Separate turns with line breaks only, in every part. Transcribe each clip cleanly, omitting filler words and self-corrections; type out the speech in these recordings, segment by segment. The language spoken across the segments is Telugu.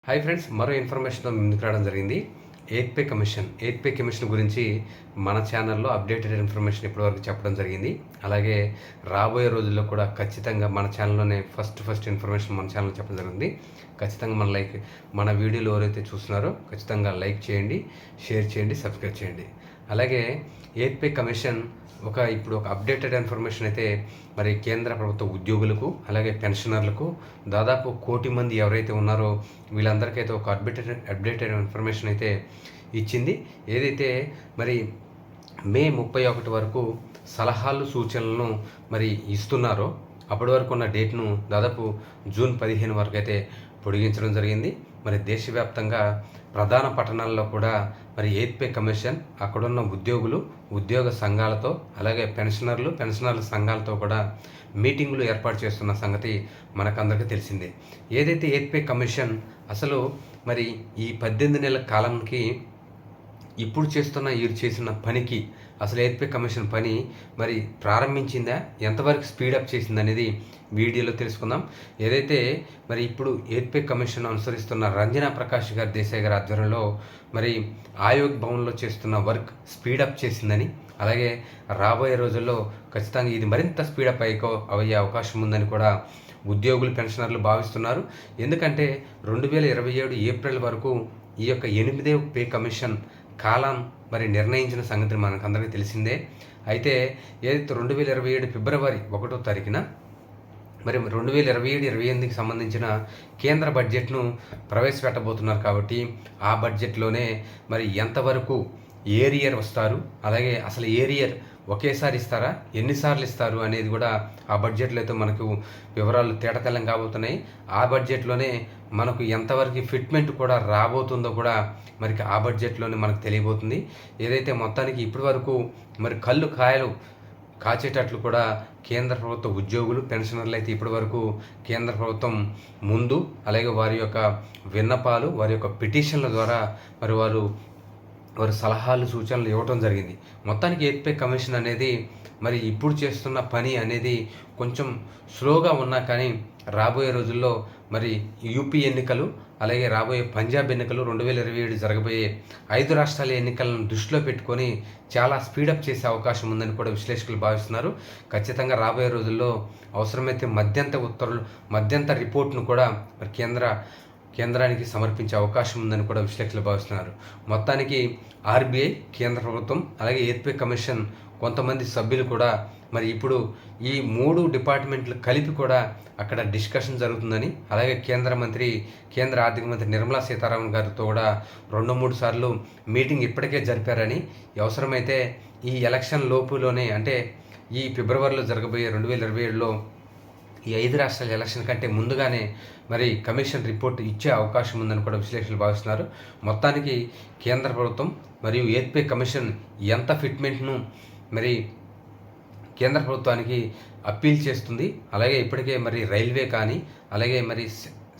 హాయ్ ఫ్రెండ్స్, మరో ఇన్ఫర్మేషన్తో ముందుకు రావడం జరిగింది. ఎయిత్ పే కమిషన్ గురించి మన ఛానల్లో అప్డేటెడ్ ఇన్ఫర్మేషన్ ఇప్పటివరకు చెప్పడం జరిగింది. అలాగే రాబోయే రోజుల్లో కూడా ఖచ్చితంగా మన ఛానల్లోనే ఫస్ట్ ఇన్ఫర్మేషన్ మన ఛానల్లో చెప్పడం జరిగింది. ఖచ్చితంగా మన వీడియోలు ఎవరైతే చూస్తున్నారో ఖచ్చితంగా లైక్ చేయండి, షేర్ చేయండి, సబ్స్క్రైబ్ చేయండి. అలాగే ఎయిత్ పే కమిషన్ ఇప్పుడు ఒక అప్డేటెడ్ ఇన్ఫర్మేషన్ అయితే మరి కేంద్ర ప్రభుత్వ ఉద్యోగులకు అలాగే పెన్షనర్లకు దాదాపు 1 కోటి మంది ఎవరైతే ఉన్నారో వీళ్ళందరికైతే ఒక అప్డేటెడ్ ఇన్ఫర్మేషన్ అయితే ఇచ్చింది. ఏదైతే మరి మే 31 వరకు సలహాలు సూచనలను మరి ఇస్తున్నారో అప్పటి వరకు ఉన్న డేట్ను దాదాపు జూన్ 15 వరకు అయితే పొడిగించడం జరిగింది. మరి దేశవ్యాప్తంగా ప్రధాన పట్టణాల్లో కూడా మరి ఎయిత్ పే కమిషన్ అక్కడున్న ఉద్యోగ సంఘాలతో అలాగే పెన్షనర్ల సంఘాలతో కూడా మీటింగులు ఏర్పాటు చేస్తున్న సంగతి మనకందరికీ తెలిసిందే. ఏదైతే ఎయిత్ పే కమిషన్ అసలు మరి ఈ 18 నెలల కాలంకి ఇప్పుడు వీరు చేసిన పనికి అసలు ఎయిత్ పే కమిషన్ పని మరి ప్రారంభించిందా, ఎంతవరకు స్పీడప్ చేసింది అనేది వీడియోలో తెలుసుకుందాం. ఏదైతే మరి ఇప్పుడు ఎయిత్ పే కమిషన్ అనుసరిస్తున్న రంజనా ప్రకాష్ గారి దేశాయ్ గారి ఆధ్వర్యంలో మరి ఆయోగ్ భవన్లో చేస్తున్న వర్క్ స్పీడప్ చేసిందని, అలాగే రాబోయే రోజుల్లో ఖచ్చితంగా ఇది మరింత స్పీడప్ అయ్యే అవకాశం ఉందని కూడా ఉద్యోగులు పెన్షనర్లు భావిస్తున్నారు. ఎందుకంటే 2027 ఏప్రిల్ వరకు ఈ యొక్క 8వ పే కమిషన్ కాలం మరి నిర్ణయించిన సంగతి మనకందరికీ తెలిసిందే. అయితే ఏదైతే 2027 ఫిబ్రవరి 1వ తారీఖున మరి 2027-28కి సంబంధించిన కేంద్ర బడ్జెట్ను ప్రవేశపెట్టబోతున్నారు. కాబట్టి ఆ బడ్జెట్లోనే మరి ఎంతవరకు ఏరియర్ వస్తారు, అలాగే అసలు ఏరియర్ ఒకేసారి ఇస్తారా, ఎన్నిసార్లు ఇస్తారు అనేది కూడా ఆ బడ్జెట్లో అయితే మనకు వివరాలు తేటతెల్లం కాబోతున్నాయి. ఆ బడ్జెట్లోనే మనకు ఎంతవరకు ఫిట్మెంట్ కూడా రాబోతుందో కూడా మరి ఆ బడ్జెట్లోనే మనకు తెలియబోతుంది. ఏదైతే మొత్తానికి ఇప్పటి వరకు మరి కాయలు కాచేటట్లు కూడా కేంద్ర ప్రభుత్వ ఉద్యోగులు పెన్షనర్లు అయితే ఇప్పటి వరకు కేంద్ర ప్రభుత్వం ముందు అలాగే వారి యొక్క విన్నపాలు, వారి యొక్క పిటిషన్ల ద్వారా మరి వారు సలహాలు సూచనలు ఇవ్వటం జరిగింది. మొత్తానికి ఎయిత్ పే కమిషన్ అనేది మరి ఇప్పుడు చేస్తున్న పని అనేది కొంచెం స్లోగా ఉన్నా కానీ రాబోయే రోజుల్లో మరి యూపీ ఎన్నికలు అలాగే రాబోయే పంజాబ్ ఎన్నికలు 2027 జరగబోయే 5 రాష్ట్రాల ఎన్నికలను దృష్టిలో పెట్టుకొని చాలా స్పీడప్ చేసే అవకాశం ఉందని కూడా విశ్లేషకులు భావిస్తున్నారు. ఖచ్చితంగా రాబోయే రోజుల్లో అవసరమైతే మధ్యంతర రిపోర్ట్ను కూడా మరి కేంద్రానికి సమర్పించే అవకాశం ఉందని కూడా విశ్లేషకులు భావిస్తున్నారు. మొత్తానికి ఆర్బీఐ, కేంద్ర ప్రభుత్వం అలాగే ఎయిత్ పే కమిషన్ కొంతమంది సభ్యులు కూడా మరి ఇప్పుడు ఈ 3 డిపార్ట్మెంట్లు కలిపి కూడా అక్కడ డిస్కషన్ జరుగుతుందని, అలాగే కేంద్ర ఆర్థిక మంత్రి నిర్మలా సీతారామన్ గారితో కూడా 2-3 సార్లు మీటింగ్ ఇప్పటికే జరిపారని, అవసరమైతే ఈ ఎలక్షన్ లోపులోనే అంటే ఈ ఫిబ్రవరిలో జరగబోయే 2027లో ఈ 5 రాష్ట్రాల ఎలక్షన్ కంటే ముందుగానే మరి కమిషన్ రిపోర్ట్ ఇచ్చే అవకాశం ఉందని కూడా విశ్లేషకులు భావిస్తున్నారు. మొత్తానికి కేంద్ర ప్రభుత్వం మరియు ఎయిత్ పే కమిషన్ ఎంత ఫిట్మెంట్ను మరి కేంద్ర ప్రభుత్వానికి అప్పీల్ చేస్తుంది. అలాగే ఇప్పటికే మరి రైల్వే కానీ అలాగే మరి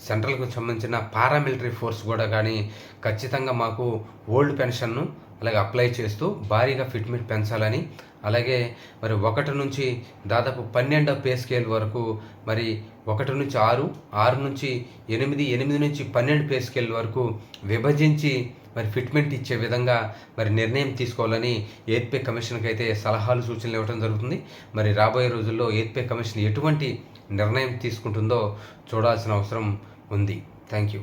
సెంట్రల్కు సంబంధించిన పారామిలిటరీ ఫోర్స్ కూడా కానీ ఖచ్చితంగా మాకు ఓల్డ్ పెన్షన్ను అలాగే అప్లై చేస్తూ భారీగా ఫిట్మెంట్ పెంచాలని, అలాగే మరి 1 నుంచి దాదాపు 12వ పే స్కేల్ వరకు మరి 1 నుంచి 6, 6 నుంచి 8, 8 నుంచి 12 పే స్కేల్ వరకు విభజించి మరి ఫిట్మెంట్ ఇచ్చే విధంగా మరి నిర్ణయం తీసుకోవాలని ఎయిత్ పే కమిషన్కి అయితే సలహాలు సూచనలు ఇవ్వడం జరుగుతుంది. మరి రాబోయే రోజుల్లో ఎయిత్ పే కమిషన్ ఎటువంటి నిర్ణయం తీసుకుంటుందో చూడాల్సిన అవసరం ఉంది. Thank you.